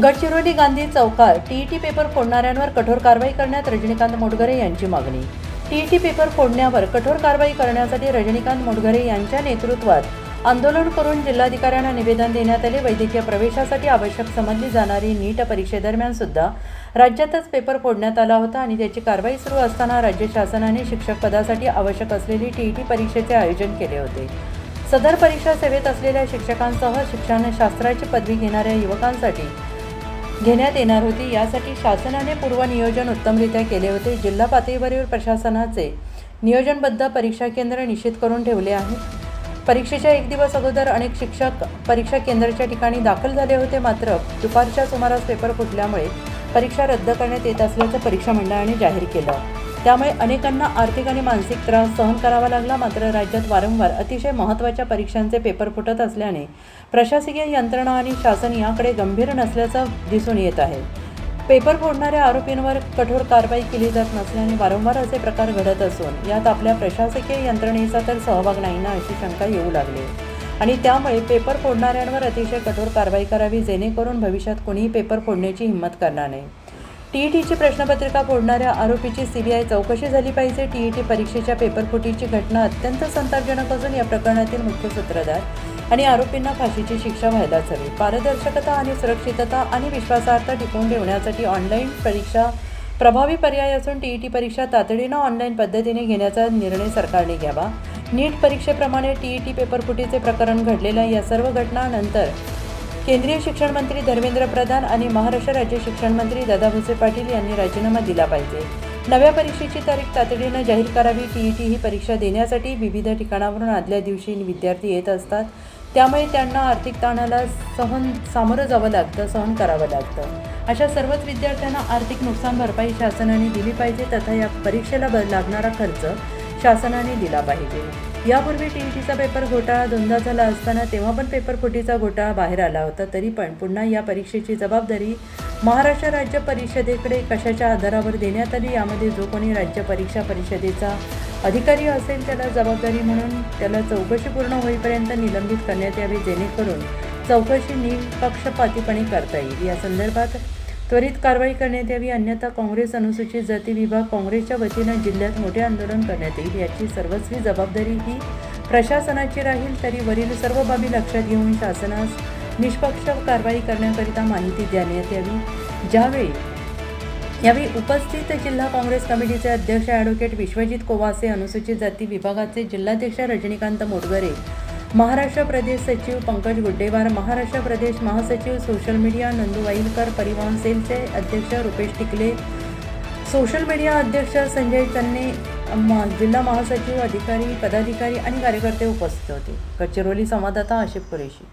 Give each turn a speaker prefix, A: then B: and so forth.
A: गडचिरोली गांधी चौकात TET paper फोडणाऱ्यांवर कठोर कारवाई करण्यात रजनीकांत मोटघरे यांची मागणी। टीईटी पेपर फोडण्यावर कठोर कारवाई करण्यासाठी रजनीकांत मोटघरे यांच्या नेतृत्वात आंदोलन करून जिल्हाधिकाऱ्यांना निवेदन देण्यात आले। वैद्यकीय प्रवेशासाठी आवश्यक समजली जाणारी नीट परीक्षेदरम्यान सुद्धा राज्यातच पेपर फोडण्यात आला होता आणि त्याची कारवाई सुरू असताना राज्य शासनाने शिक्षक पदासाठी आवश्यक असलेली टीईटी परीक्षेचे आयोजन केले होते। सदर परीक्षा सेवेत असलेल्या शिक्षकांसह शिक्षणशास्त्राची पदवी घेणाऱ्या युवकांसाठी घेण्यात येणार होती। यासाठी शासनाने पूर्वनियोजन उत्तमरित्या केले होते। जिल्हा पातळीवरील प्रशासनाचे नियोजनबद्ध परीक्षा केंद्र निश्चित करून ठेवले आहेत। परीक्षेच्या एक दिवस अगोदर अनेक शिक्षक परीक्षा केंद्राच्या ठिकाणी दाखल झाले होते, मात्र दुपारच्या सुमारास पेपर फुटल्यामुळे परीक्षा रद्द करण्यात येत असल्याचं परीक्षा मंडळाने जाहीर केलं। त्यामुळे अनेकांना आर्थिक आणि मानसिक त्रास सहन करावा लागला। मात्र राज्यात वारंवार अतिशय महत्त्वाच्या परीक्षांचे पेपर फुटत असल्याने प्रशासकीय यंत्रणा आणि शासन याकडे गंभीर नसल्याचं दिसून येत आहे। पेपर फोडणाऱ्या आरोपींवर कठोर कारवाई केली जात नसल्याने वारंवार असे प्रकार घडत असून यात आपल्या प्रशासकीय यंत्रणेचा तर सहभाग नाही ना, अशी शंका येऊ लागली आणि त्यामुळे पेपर फोडणाऱ्यांवर अतिशय कठोर कारवाई करावी, जेणेकरून भविष्यात कोणीही पेपर फोडण्याची हिंमत करणार नाही। टीईटीची प्रश्नपत्रिका फोडणाऱ्या आरोपीची सीबीआय चौकशी झाली पाहिजे। टीईटी परीक्षेच्या पेपरफुटीची घटना अत्यंत संतापजनक असून या प्रकरणातील मुख्य सूत्रधार आणि आरोपींना फाशीची शिक्षा व्हायलाच हवी। पारदर्शकता आणि सुरक्षितता आणि विश्वासार्हता टिकवून ठेवण्यासाठी ऑनलाईन परीक्षा प्रभावी पर्याय असून टीईटी परीक्षा तातडीनं ऑनलाईन पद्धतीने घेण्याचा निर्णय सरकारने घ्यावा। नीट परीक्षेप्रमाणे टीईटी पेपरफुटीचे प्रकरण घडलेल्या या सर्व घटनांनंतर केंद्रीय शिक्षण मंत्री धर्मेंद्र प्रधान आणि महाराष्ट्र राज्य शिक्षण मंत्री दादा भुसे पाटील यांनी राजीनामा दिला पाहिजे। नव्या परीक्षेची तारीख तातडीनं जाहीर करावी। टीईटी ही परीक्षा देण्यासाठी विविध ठिकाणावरून आदल्या दिवशी विद्यार्थी येत असतात, त्यामुळे त्यांना आर्थिक ताणाला सामोरं जावं लागतं, सहन करावं लागतं। अशा सर्वच विद्यार्थ्यांना आर्थिक नुकसान भरपाई शासनाने दिली पाहिजे तथा या परीक्षेला लागणारा खर्च शासनाने दिला पाहिजे। यापूर्वी टीईटीचा पेपर घोटाळा दोनदा झाला असताना तेव्हा पण पेपर फुटीचा घोटाळा बाहेर आला होता, तरी पण पुन्हा या परीक्षेची जबाबदारी महाराष्ट्र राज्य परिषदेकडे कशाच्या आधारावर देण्यात आली। यामध्ये जो कोणी राज्य परीक्षा परिषदेचा अधिकारी असेल त्याला जबाबदारी म्हणून त्याला चौकशी पूर्ण होईपर्यंत निलंबित करण्यात यावे, जेणेकरून चौकशी निपक्षपातीपणे करता येईल। या संदर्भात त्वरित कारवाई करण्यात यावी, अन्यथा काँग्रेस अनुसूचित जाती विभाग काँग्रेसच्या वतीनं जिल्ह्यात मोठे आंदोलन करण्यात येईल। याची सर्वस्वी जबाबदारी ही प्रशासनाची राहील। तरी वरील सर्व बाबी लक्षात घेऊन शासनास निष्पक्ष कारवाई करण्याकरिता माहिती देण्यात यावी। यावेळी उपस्थित जिल्हा काँग्रेस कमिटीचे अध्यक्ष ॲडव्होकेट विश्वजित कोवासे, अनुसूचित जाती विभागाचे जिल्हाध्यक्ष रजनीकांत मोटघरे, महाराष्ट्र प्रदेश सचिव पंकज गुड्डेवार, महाराष्ट्र प्रदेश महासचिव सोशल मीडिया नंदू वाईलकर, परिवहन सेलचे अध्यक्ष रुपेश टिकले, सोशल मीडिया अध्यक्ष संजय चन्ने, जिल्हा महासचिव, अधिकारी, पदाधिकारी आणि कार्यकर्ते उपस्थित होते। गडचिरोली संवाददाता आशिफ कुरेशी।